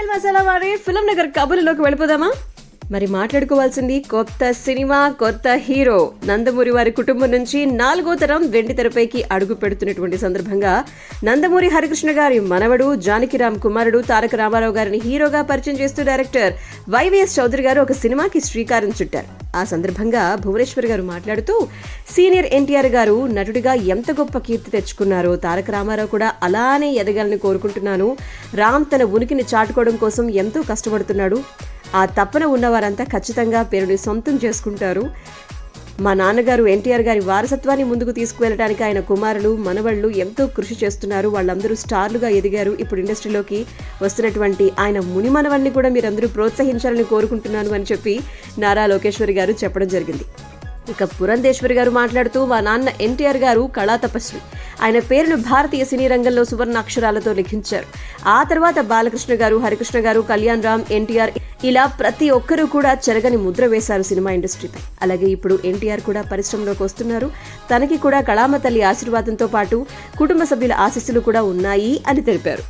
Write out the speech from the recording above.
మసాలా వారి ఫిల్మ్ నగర్ కబుర్లోకి వెళ్ళిపోదామా? మరి మాట్లాడుకోవాల్సింది కొత్త సినిమా, కొత్త హీరో. నందమూరి వారి కుటుంబం నుంచి 4వ తరం వెండి తెరపైకి అడుగు పెడుతున్నటువంటి సందర్భంగా నందమూరి హరికృష్ణ గారి మనవడు జానకిరామ్ కుమారుడు తారక రామారావు గారిని హీరోగా పరిచయం చేస్తూ డైరెక్టర్ వైవిఎస్ చౌదరి గారు ఒక సినిమాకి శ్రీకారం చుట్టారు. ఆ సందర్భంగా భువనేశ్వర్ గారు మాట్లాడుతూ సీనియర్ ఎన్టీఆర్ గారు నటుడిగా ఎంత గొప్ప కీర్తి తెచ్చుకున్నారో తారక రామారావు కూడా అలానే ఎదగాలని కోరుకుంటున్నాను. రామ్ తన ఉనికిని చాటుకోవడం కోసం ఎంతో కష్టపడుతున్నాడు. ఆ తపన ఉన్నవారంతా ఖచ్చితంగా పేరుని సొంతం చేసుకుంటారు. మా నాన్నగారు ఎన్టీఆర్ గారి వారసత్వాన్ని ముందుకు తీసుకువెళ్ళడానికి ఆయన కుమారులు మనవళ్ళు ఎంతో కృషి చేస్తున్నారు. వాళ్ళందరూ స్టార్లుగా ఎదిగారు. ఇప్పుడు ఇండస్ట్రీలోకి వస్తున్నటువంటి ఆయన ముని మనవల్ని కూడా మీరందరూ ప్రోత్సహించాలని కోరుకుంటున్నాను అని చెప్పి నారా లోకేశ్వరి గారు చెప్పడం జరిగింది. ఇక పురంధేశ్వరి గారు మాట్లాడుతూ మా నాన్న ఎన్టీఆర్ గారు కళా తపస్వి. ఆయన పేరును భారతీయ సినీ రంగంలో సువర్ణాక్షరాలతో లిఖించారు. ఆ తర్వాత బాలకృష్ణ గారు, హరికృష్ణ గారు, కళ్యాణ్ రామ్, ఎన్టీఆర్ ఇలా ప్రతి ఒక్కరూ కూడా చెరగని ముద్ర వేశారు సినిమా ఇండస్ట్రీపై. అలాగే ఇప్పుడు ఎన్టీఆర్ కూడా పరిశ్రమలోకి వస్తున్నారు. తనకి కూడా కళామ తల్లి ఆశీర్వాదంతో పాటు కుటుంబ సభ్యుల ఆశీస్సులు కూడా ఉన్నాయి అని తెలిపారు.